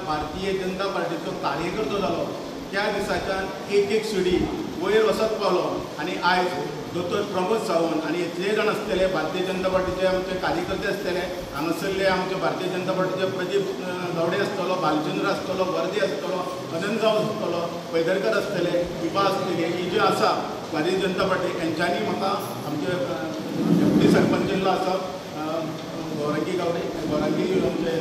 भारतीय जनता पार्टीचो कार्यकर्तो जालो त्या दिसाच्यान एक शिडी वयर वचत पावलो आनी आयज दोतोर प्रमोद सावंत आनी इतले जाण आसतले भारतीय जनता पार्टीचे आमचे कार्यकर्ते आसतले हांगासरले आमचे भारतीय जनता पार्टीचे प्रदीप गावडे आसतलो, बालचंद्र आसतलो, वर्दे आसतलो, अनंतगांव आसतलो, पैदरकर आसतले, विभा आसतली, ही जी आसा भारतीय जनता पार्टी यांच्यांनी म्हाका आमचे डेप्युटी सरपंच जिल्लो आसा गौरंगी गावडे गौरंगी आमचे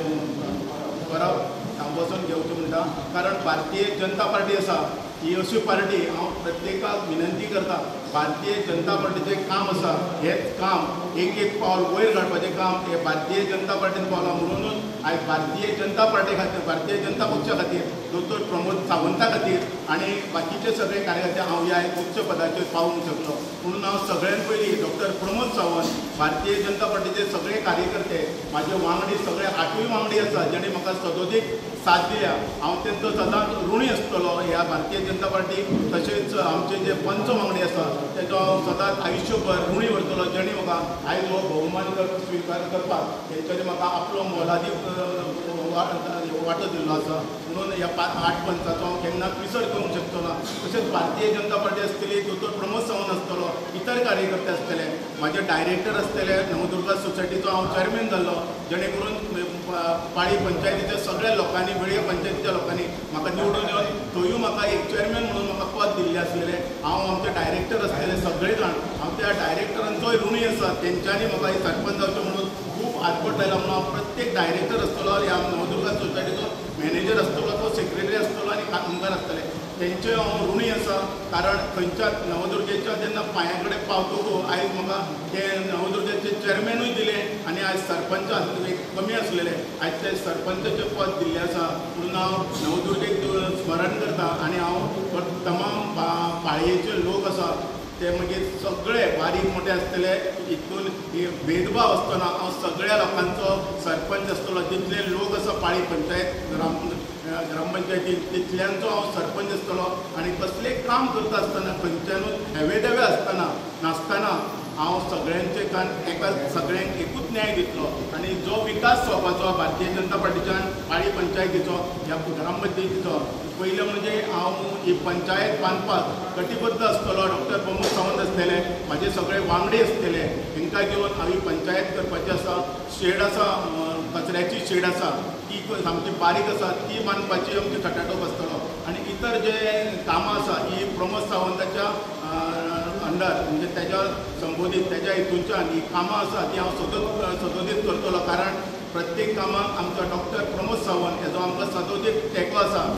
परब हांव बसून घेवचें म्हणटा कारण भारतीय जनता पार्टी आसा ही अशी पार्टी हांव प्रत्येकाक विनंती करता भारतीय जनता पार्टीचें काम आसा हेच काम एक पावल वयर काडपाचें काम हे भारतीय जनता पार्टीन पावलां म्हणूनच आयज भारतीय जनता पार्टी खातीर भारतीय जनता पक्षा खातीर दोतोर प्रमोद सावंता खातीर आनी बाकीचे सगळे कार्यकर्ते हांव ह्या उच्च पदाचेर पावूंक शकलो म्हणून हांव सगळ्यान पयलीं डॉक्टर प्रमोद सावंत भारतीय जनता पार्टीचे सगळे कार्यकर्ते म्हाजे वांगडी सगळे 8वी वांगडी आसा जेणे म्हाका सदोदीक साथ दिल्या हांव तेंचो सदांच ऋणी आसतलो ह्या भारतीय जनता पार्टी तशेंच आमचे जे पंच वांगडी आसा तेजो सदांच आयुश्यभर ऋणी उरतलो जेणे म्हाका आयज हो भोवमान स्विकार करपाक तेंच्यांनी म्हाका आपलो मोलादीक वांटो दिल्लो आसा म्हणून ह्या 8 पंचाचो हांव केन्नाच विसर करूंक शकचो ना तशेंच भारतीय जनता पार्टी आसतली दोतोर प्रमोद सावंत आसतलो इतर कार्यकर्ते आसतले म्हाजे डायरेक्टर आसतले नवदुर्गा सोसायटीचो हांव चेअरमॅन जाल्लो जेणे करून पाळी पंचायतीच्या सगळ्या लोकांनी वेळीय पंचायतीच्या लोकांनी म्हाका निवडून येवन थंयूय म्हाका एक चेअरमॅन म्हणून म्हाका पद दिल्लें आसलेलें हांव आमचे डायरेक्टर आसलेले सगळे जाण हांव त्या डायरेक्टरांचोय ऋणी आसा तेंच्यांनी म्हाका एक सरपंच जावचें म्हणून खूब आदपट लायला म्हणून हांव प्रत्येक डायरेक्टर आसतलो ह्या नवदुर्गा सोसायटीचो मॅनेजर आसतलो तो सेक्रेटरी आसतलो आनी कामगार आसतले तेंचे हांव ऋणी आसा कारण खंयच्या नवदुर्गेच्या जेन्ना पांया कडेन पावतकूच आयज म्हाका ते नवदुर्गेचे चेअरमॅनूय दिलें आनी आयज सरपंच कमी आसलेले आयज ते सरपंचाचें पद दिल्लें आसा म्हणून हांव नवदुर्गेक स्मरण करता आनी हांव तमाम पाळयेचे लोक आसा ते मागीर सगळे बारीक मोठे आसतले हितून भेदभाव आसतना हांव सगळ्या लोकांचो सरपंच आसतलो जितले लोक आसा पाळी पंचायत ग्रामपंचायतीन तितल्यांचो हांव सरपंच आसतलो आनी कसलें काम करता आसतना खंयच्यानूच हेवे देवे आसतना नासतना हांव सगळ्यांचे कान एका सगळ्यांक एकूच न्याय दितलो आनी जो विकास जावपाचो भारतीय जनता पार्टीच्यान पाळी पंचायतीचो ह्या ग्रामपंचायतीचो पयलें म्हणजे हांव ही पंचायत बांदपाक कटिबद्ध आसतलो डॉक्टर प्रमोद सावंत आसतले म्हाजे सगळे वांगडी आसतले हांकां घेवन हांव ही पंचायत करपाची आसा शेड आसा कचऱ्याची शेड आसा ती सामकी बारीक आसा ती बांदपाची आमची खटाटोप आसतलो आनी इतर जे कामां आसा ही प्रमोद सावंताच्या अंडर म्हणजे त्याच्या संबोधीत त्याच्या हितूनच्यान ही कामां आसा ती हांव सदोदीत करतलो कारण प्रत्येक कामाक आमचो डॉक्टर प्रमोद सावंत हेजो आमकां सदोदीत तेंको आसा.